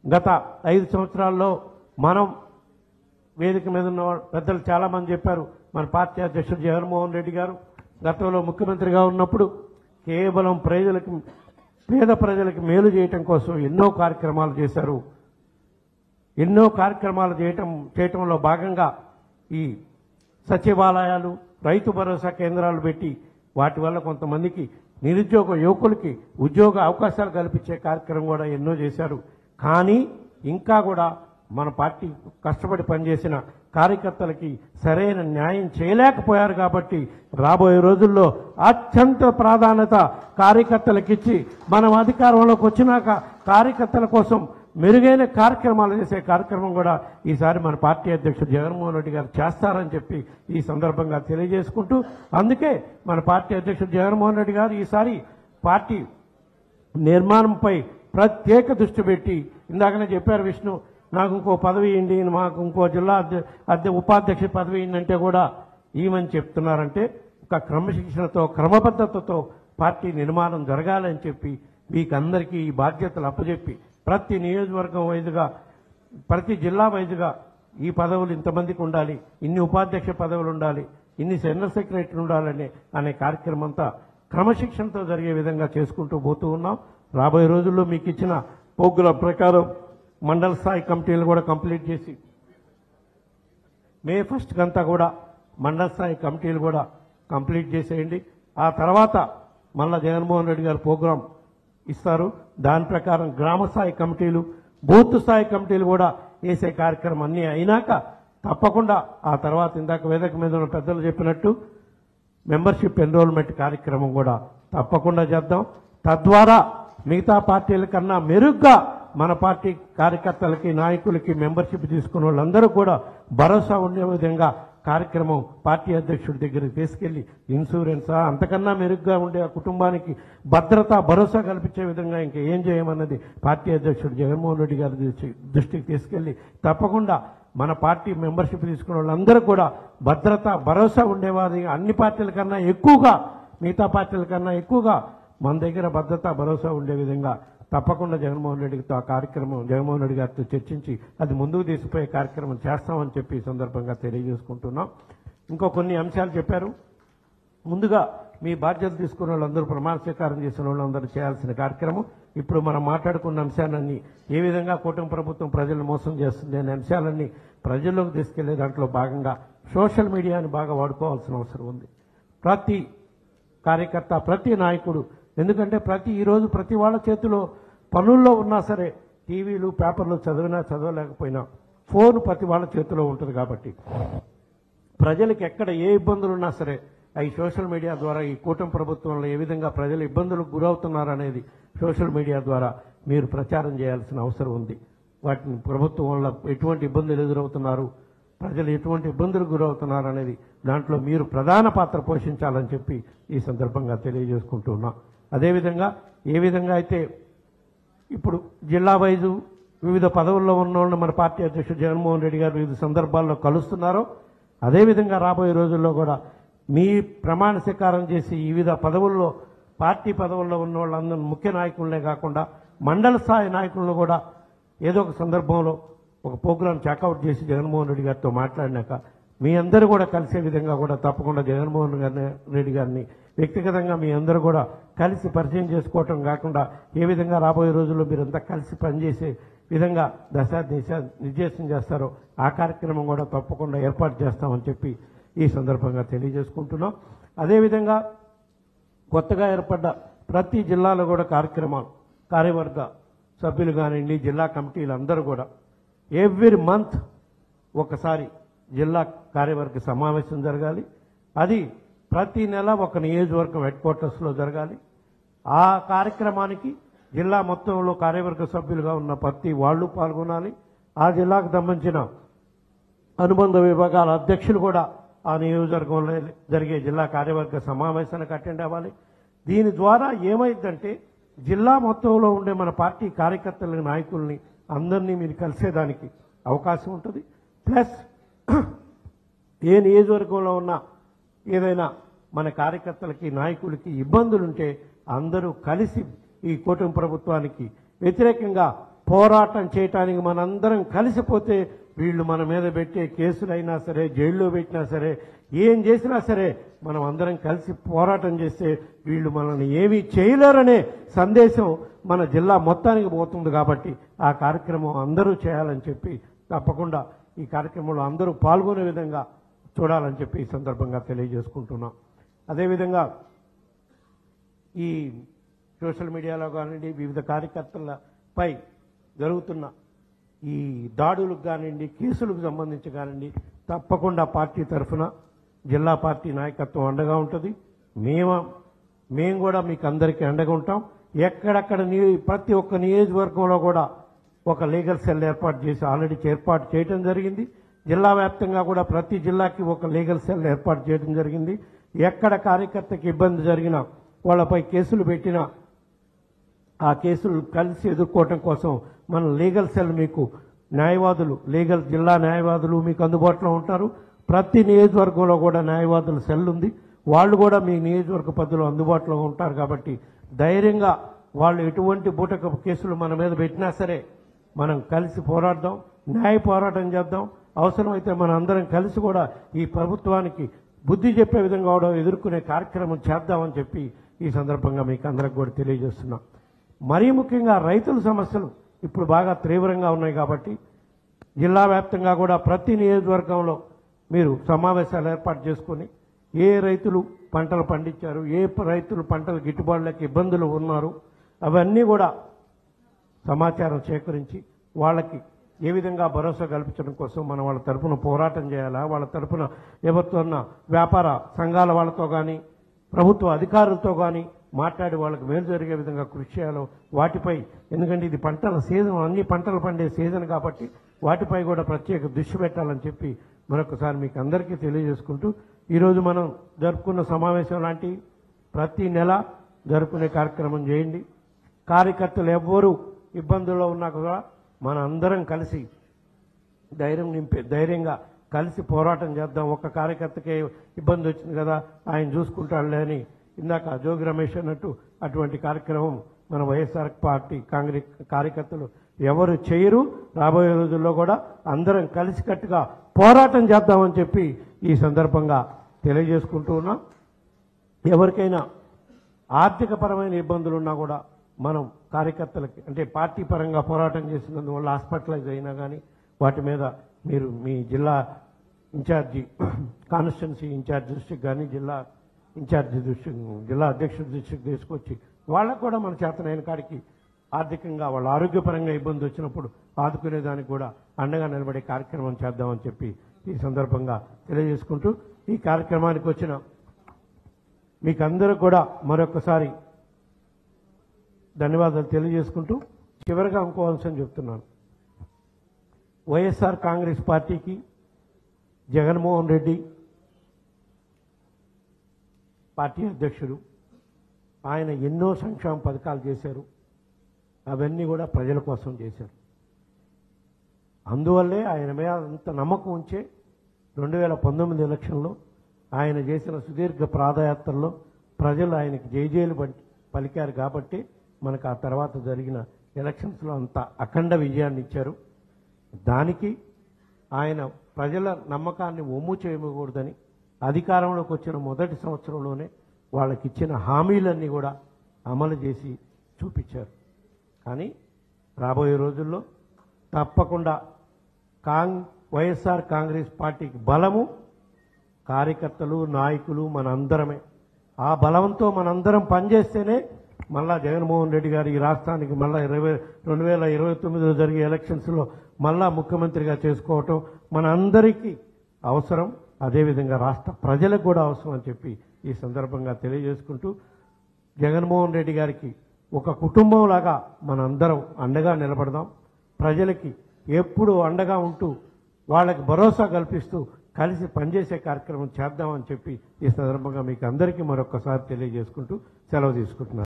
గత 5 సంవత్సరాల్లో మనం వేదిక మీద ఉన్న పెద్దలు చాలామంది చెప్పారు. మన పార్టీ అధ్యక్షుడు జగన్మోహన్ రెడ్డి గారు గతంలో ముఖ్యమంత్రిగా ఉన్నప్పుడు కేవలం పేద ప్రజలకు మేలు చేయటం కోసం ఎన్నో కార్యక్రమాలు చేశారు. ఎన్నో కార్యక్రమాలు చేయటంలో భాగంగా ఈ సచివాలయాలు, రైతు భరోసా కేంద్రాలు పెట్టి వాటి వల్ల కొంతమందికి నిరుద్యోగ యువకులకి ఉద్యోగ అవకాశాలు కల్పించే కార్యక్రమం కూడా ఎన్నో చేశారు. కానీ ఇంకా కూడా మన పార్టీ కష్టపడి పనిచేసిన కార్యకర్తలకి సరైన న్యాయం చేయలేకపోయారు. కాబట్టి రాబోయే రోజుల్లో అత్యంత ప్రాధాన్యత కార్యకర్తలకిచ్చి మనం అధికారంలోకి వచ్చినాక కార్యకర్తల కోసం మెరుగైన కార్యక్రమాలు చేసే కార్యక్రమం కూడా ఈసారి మన పార్టీ అధ్యక్షుడు జగన్మోహన్ రెడ్డి గారు చేస్తారని చెప్పి ఈ సందర్భంగా తెలియజేసుకుంటూ, అందుకే మన పార్టీ అధ్యక్షుడు జగన్మోహన్ రెడ్డి గారు ఈసారి పార్టీ నిర్మాణంపై ప్రత్యేక దృష్టి పెట్టి, ఇందాకనే చెప్పారు విష్ణు, నాకు ఇంకో పదవి ఇవ్వండి, మాకు ఇంకో జిల్లా ఉపాధ్యక్ష పదవి ఇవ్వండి కూడా ఏమని చెప్తున్నారంటే, ఒక క్రమశిక్షణతో క్రమబద్ధతతో పార్టీ నిర్మాణం జరగాలని చెప్పి మీకందరికీ ఈ బాధ్యతలు అప్పచెప్పి ప్రతి నియోజకవర్గం వైదుగా ప్రతి జిల్లా వైదుగా ఈ పదవులు ఇంతమందికి ఉండాలి, ఇన్ని ఉపాధ్యక్ష పదవులు ఉండాలి, ఇన్ని జనరల్ సెక్రటరీ ఉండాలని అనే కార్యక్రమం అంతా క్రమశిక్షణతో జరిగే విధంగా చేసుకుంటూ పోతూ ఉన్నాం. రాబోయే రోజుల్లో మీకు ఇచ్చిన ప్రోగ్రాం ప్రకారం మండల స్థాయి కమిటీలు కూడా కంప్లీట్ చేసి మే 1 కంతా కూడా మండల స్థాయి కమిటీలు కూడా కంప్లీట్ చేసేయండి. ఆ తర్వాత మళ్ళా జగన్మోహన్ రెడ్డి గారు ప్రోగ్రాం ఇస్తారు. దాని ప్రకారం గ్రామ స్థాయి కమిటీలు, బూత్ స్థాయి కమిటీలు కూడా వేసే కార్యక్రమం అన్నీ అయినాక తప్పకుండా ఆ తర్వాత ఇందాక వేదిక మీద ఉన్న పెద్దలు చెప్పినట్టు మెంబర్షిప్ ఎన్రోల్మెంట్ కార్యక్రమం కూడా తప్పకుండా చేద్దాం. తద్వారా మిగతా పార్టీల కన్నా మెరుగ్గా మన పార్టీ కార్యకర్తలకి, నాయకులకి మెంబర్షిప్ తీసుకున్న వాళ్ళందరూ కూడా భరోసా ఉండే విధంగా కార్యక్రమం పార్టీ అధ్యక్షుడి దగ్గరికి తీసుకెళ్లి ఇన్సూరెన్సా అంతకన్నా మెరుగ్గా ఉండే ఆ కుటుంబానికి భద్రత, భరోసా కల్పించే విధంగా ఇంకా ఏం చేయమన్నది పార్టీ అధ్యక్షుడు జగన్మోహన్ రెడ్డి గారి దృష్టికి తీసుకెళ్లి తప్పకుండా మన పార్టీ మెంబర్షిప్ తీసుకున్న వాళ్ళందరూ కూడా భద్రత, భరోసా ఉండేవారి అన్ని పార్టీల కన్నా ఎక్కువగా, మిగతా పార్టీల కన్నా ఎక్కువగా మన దగ్గర భద్రత, భరోసా ఉండే విధంగా తప్పకుండా జగన్మోహన్ రెడ్డితో ఆ కార్యక్రమం జగన్మోహన్ రెడ్డి గారితో చర్చించి అది ముందుకు తీసుకుపోయే కార్యక్రమం చేస్తామని చెప్పి ఈ సందర్భంగా తెలియజేసుకుంటున్నాం. ఇంకో కొన్ని అంశాలు చెప్పారు. ముందుగా మీ బాధ్యత తీసుకున్న వాళ్ళందరూ, ప్రమాణ స్వీకారం చేసిన వాళ్ళందరూ చేయాల్సిన కార్యక్రమం. ఇప్పుడు మనం మాట్లాడుకున్న అంశాలన్నీ ఏ విధంగా కూటమి ప్రభుత్వం ప్రజలను మోసం చేస్తుంది అనే అంశాలన్నీ ప్రజల్లోకి తీసుకెళ్లే దాంట్లో భాగంగా సోషల్ మీడియాని బాగా వాడుకోవాల్సిన అవసరం ఉంది. ప్రతి కార్యకర్త, ప్రతి నాయకుడు, ఎందుకంటే ఈరోజు ప్రతి వాళ్ళ చేతిలో పనుల్లో ఉన్నా సరే, టీవీలు, పేపర్లు చదివినా చదవలేకపోయినా ఫోన్ ప్రతి వాళ్ళ చేతిలో ఉంటుంది. కాబట్టి ప్రజలకు ఎక్కడ ఏ ఇబ్బందులు ఉన్నా సరే ఈ సోషల్ మీడియా ద్వారా, ఈ కూటమి ప్రభుత్వంలో ఏ విధంగా ప్రజలు ఇబ్బందులకు గురవుతున్నారనేది సోషల్ మీడియా ద్వారా మీరు ప్రచారం చేయాల్సిన అవసరం ఉంది. వాటిని ప్రభుత్వం వల్ల ఎటువంటి ఇబ్బందులు ఎదురవుతున్నారు, ప్రజలు ఎటువంటి ఇబ్బందులకు గురవుతున్నారు అనేది దాంట్లో మీరు ప్రధాన పాత్ర పోషించాలని చెప్పి ఈ సందర్భంగా తెలియజేసుకుంటున్నాం. అదేవిధంగా ఏ విధంగా అయితే ఇప్పుడు జిల్లా వైజు వివిధ పదవుల్లో ఉన్న వాళ్ళని మన పార్టీ అధ్యక్షుడు జగన్మోహన్ రెడ్డి గారు వివిధ సందర్భాల్లో కలుస్తున్నారో, అదేవిధంగా రాబోయే రోజుల్లో కూడా మీ ప్రమాణ స్వీకారం చేసి వివిధ పదవుల్లో, పార్టీ పదవుల్లో ఉన్న వాళ్ళందరూ ముఖ్య నాయకులనే కాకుండా మండల స్థాయి నాయకులను కూడా ఏదో ఒక సందర్భంలో ఒక ప్రోగ్రాం చెక్అవుట్ చేసి జగన్మోహన్ రెడ్డి గారితో మాట్లాడినాక మీ అందరూ కూడా కలిసే విధంగా కూడా తప్పకుండా జగన్మోహన్ రెడ్డి గారిని వ్యక్తిగతంగా మీ అందరూ కూడా కలిసి పరిచయం చేసుకోవటం కాకుండా ఏ విధంగా రాబోయే రోజుల్లో మీరంతా కలిసి పనిచేసే విధంగా నిర్దేశం చేస్తారో ఆ కార్యక్రమం కూడా తప్పకుండా ఏర్పాటు చేస్తామని చెప్పి ఈ సందర్భంగా తెలియజేసుకుంటున్నాం. అదేవిధంగా కొత్తగా ఏర్పడ్డ ప్రతి జిల్లాలో కూడా కార్యక్రమాలు, కార్యవర్గ సభ్యులు కానివ్వండి, జిల్లా కమిటీలు అందరూ కూడా ఎవ్రీ మంత్ ఒకసారి జిల్లా కార్యవర్గ సమావేశం జరగాలి. అది ప్రతి నెల ఒక నియోజకవర్గం హెడ్ క్వార్టర్స్లో జరగాలి. ఆ కార్యక్రమానికి జిల్లా మొత్తంలో కార్యవర్గ సభ్యులుగా ఉన్న ప్రతి వాళ్ళు పాల్గొనాలి. ఆ జిల్లాకు సంబంధించిన అనుబంధ విభాగాల అధ్యక్షులు కూడా ఆ నియోజకవర్గంలో జరిగే జిల్లా కార్యవర్గ సమావేశానికి అటెండ్ అవ్వాలి. దీని ద్వారా ఏమైందంటే జిల్లా మొత్తంలో ఉండే మన పార్టీ కార్యకర్తలని, నాయకుల్ని అందరినీ మీరు కలిసేదానికి అవకాశం ఉంటుంది. ప్లస్ ఏ నియోజకవర్గంలో ఉన్న ఏదైనా మన కార్యకర్తలకి, నాయకులకి ఇబ్బందులుంటే అందరూ కలిసి ఈ కూటమి ప్రభుత్వానికి వ్యతిరేకంగా పోరాటం చేయటానికి మనందరం కలిసిపోతే వీళ్ళు మన మీద పెట్టే కేసులైనా సరే, జైల్లో పెట్టినా సరే, ఏం చేసినా సరే మనం అందరం కలిసి పోరాటం చేస్తే వీళ్ళు మనల్ని ఏమీ చేయలేరనే సందేశం మన జిల్లా మొత్తానికి పోతుంది. కాబట్టి ఆ కార్యక్రమం అందరూ చేయాలని చెప్పి, తప్పకుండా ఈ కార్యక్రమంలో అందరూ పాల్గొనే విధంగా చూడాలని చెప్పి ఈ సందర్భంగా తెలియజేసుకుంటున్నాం. అదేవిధంగా ఈ సోషల్ మీడియాలో కానివ్వండి, వివిధ కార్యకర్తలపై జరుగుతున్న ఈ దాడులకు కానివ్వండి, కేసులకు సంబంధించి కానివ్వండి, తప్పకుండా పార్టీ తరఫున జిల్లా పార్టీ నాయకత్వం అండగా ఉంటుంది. మేము కూడా మీకు అందరికీ అండగా ఉంటాం. ఎక్కడెక్కడ ప్రతి ఒక్క నియోజకవర్గంలో కూడా ఒక లీగల్ సెల్ ఏర్పాటు చేసి ఆల్రెడీ ఏర్పాటు చేయడం జరిగింది. జిల్లా వ్యాప్తంగా కూడా ప్రతి జిల్లాకి ఒక లీగల్ సెల్ ఏర్పాటు చేయడం జరిగింది. ఎక్కడ కార్యకర్తకి ఇబ్బంది జరిగినా, వాళ్ళపై కేసులు పెట్టినా ఆ కేసులు కలిసి ఎదుర్కోవటం కోసం మన లీగల్ సెల్ మీకు న్యాయవాదులు, జిల్లా న్యాయవాదులు మీకు అందుబాటులో ఉంటారు. ప్రతి నియోజకవర్గంలో కూడా న్యాయవాదుల సెల్ ఉంది. వాళ్ళు కూడా మీ నియోజకవర్గ పద్ధతిలో అందుబాటులో ఉంటారు. కాబట్టి ధైర్యంగా వాళ్ళు ఎటువంటి బూటకపు కేసులు మన మీద పెట్టినా సరే మనం కలిసి పోరాడదాం, న్యాయ పోరాటం చేద్దాం. అవసరమైతే మనం అందరం కలిసి కూడా ఈ ప్రభుత్వానికి బుద్ధి చెప్పే విధంగా కూడా ఎదుర్కొనే కార్యక్రమం చేద్దామని చెప్పి ఈ సందర్భంగా మీకు అందరికి కూడా తెలియజేస్తున్నాం. మరీ ముఖ్యంగా రైతుల సమస్యలు ఇప్పుడు బాగా తీవ్రంగా ఉన్నాయి. కాబట్టి జిల్లా వ్యాప్తంగా కూడా ప్రతి నియోజకవర్గంలో మీరు సమావేశాలు ఏర్పాటు చేసుకొని ఏ రైతులు పంటలు పండించారు, ఏ రైతులు పంటలు గిట్టుబాటులేక ఇబ్బందులు ఉన్నారు, అవన్నీ కూడా సమాచారం సేకరించి వాళ్ళకి ఏ విధంగా భరోసా కల్పించడం కోసం మనం వాళ్ళ తరఫున పోరాటం చేయాలా, వాళ్ళ తరఫున ఎవరితోన్నా వ్యాపార సంఘాల వాళ్ళతో కానీ ప్రభుత్వ అధికారులతో కానీ మాట్లాడి వాళ్ళకి మేలు జరిగే విధంగా కృషి చేయాలో వాటిపై, ఎందుకంటే ఇది పంటల సీజన్, అన్ని పంటలు పండే సీజన్ కాబట్టి వాటిపై కూడా ప్రత్యేక దృష్టి పెట్టాలని చెప్పి మరొకసారి మీకు అందరికీ తెలియజేసుకుంటూ, ఈరోజు మనం జరుపుకున్న సమావేశం లాంటి ప్రతి నెల జరుపుకునే కార్యక్రమం చేయండి. కార్యకర్తలు ఎవ్వరూ ఇబ్బందుల్లో ఉన్నా కూడా మన అందరం కలిసి ధైర్యంగా కలిసి పోరాటం చేద్దాం. ఒక్క కార్యకర్తకే ఇబ్బంది వచ్చింది కదా ఆయన చూసుకుంటాడులే అని ఇందాక జోగి రమేష్ అన్నట్టు అటువంటి కార్యక్రమం మన వైఎస్ఆర్ పార్టీ కాంగ్రెస్ కార్యకర్తలు ఎవరు చేయరు. రాబోయే రోజుల్లో కూడా అందరం కలిసికట్టుగా పోరాటం చేద్దామని చెప్పి ఈ సందర్భంగా తెలియజేసుకుంటూ ఉన్నాం. ఎవరికైనా ఆర్థికపరమైన ఇబ్బందులు ఉన్నా కూడా మనం కార్యకర్తలకి, అంటే పార్టీ పరంగా పోరాటం చేసినందువల్ల హాస్పిటలైజ్ అయినా కానీ వాటి మీద మీరు మీ జిల్లా ఇన్ఛార్జి, కాన్స్టిట్యున్సీ ఇన్ఛార్జ్ దృష్టికి కానీ జిల్లా ఇన్ఛార్జి దృష్టికి, జిల్లా అధ్యక్షుడి దృష్టికి తీసుకొచ్చి వాళ్ళకు కూడా మన చేతనైన కాడికి ఆర్థికంగా వాళ్ళ ఆరోగ్యపరంగా ఇబ్బంది వచ్చినప్పుడు ఆదుకునేదానికి కూడా అండగా నిలబడే కార్యక్రమం చేద్దామని చెప్పి ఈ సందర్భంగా తెలియజేసుకుంటూ, ఈ కార్యక్రమానికి వచ్చిన మీకందరూ కూడా మరొకసారి ధన్యవాదాలు తెలియజేసుకుంటూ, చివరిగా ఇంకో అంశం చెప్తున్నాను. వైఎస్ఆర్ కాంగ్రెస్ పార్టీకి జగన్మోహన్ రెడ్డి పార్టీ అధ్యక్షుడు, ఆయన ఎన్నో సంక్షేమ పథకాలు చేశారు. అవన్నీ కూడా ప్రజల కోసం చేశారు. అందువల్లే ఆయన మీద అంత నమ్మకం ఉంచే 2019 ఎలక్షన్లో ఆయన చేసిన సుదీర్ఘ పాదయాత్రలో ప్రజలు ఆయనకి జైజేలు పలికారు. కాబట్టి మనకు ఆ తర్వాత జరిగిన ఎలక్షన్స్లో అంత అఖండ విజయాన్ని ఇచ్చారు. దానికి ఆయన ప్రజల నమ్మకాన్ని ఒమ్ము చేయకూడదని అధికారంలోకి వచ్చిన మొదటి సంవత్సరంలోనే వాళ్ళకి ఇచ్చిన హామీలన్నీ కూడా అమలు చేసి చూపించారు. కానీ రాబోయే రోజుల్లో తప్పకుండా వైఎస్ఆర్ కాంగ్రెస్ పార్టీకి బలము కార్యకర్తలు, నాయకులు మనందరమే. ఆ బలంతో మనందరం పనిచేస్తేనే మళ్ళా జగన్మోహన్ రెడ్డి గారు ఈ రాష్ట్రానికి మళ్ళా 2029లో జరిగే ఎలక్షన్స్లో మళ్ళా ముఖ్యమంత్రిగా చేసుకోవటం మన అందరికీ అవసరం. అదేవిధంగా రాష్ట్ర ప్రజలకు కూడా అవసరం అని చెప్పి ఈ సందర్భంగా తెలియజేసుకుంటూ, జగన్మోహన్ రెడ్డి గారికి ఒక కుటుంబంలాగా మనందరం అండగా నిలబడదాం. ప్రజలకి ఎప్పుడు అండగా ఉంటూ వాళ్ళకి భరోసా కల్పిస్తూ కలిసి పనిచేసే కార్యక్రమం చేద్దామని చెప్పి ఈ సందర్భంగా మీకు అందరికీ మరొకసారి తెలియజేసుకుంటూ సెలవు తీసుకుంటున్నాను.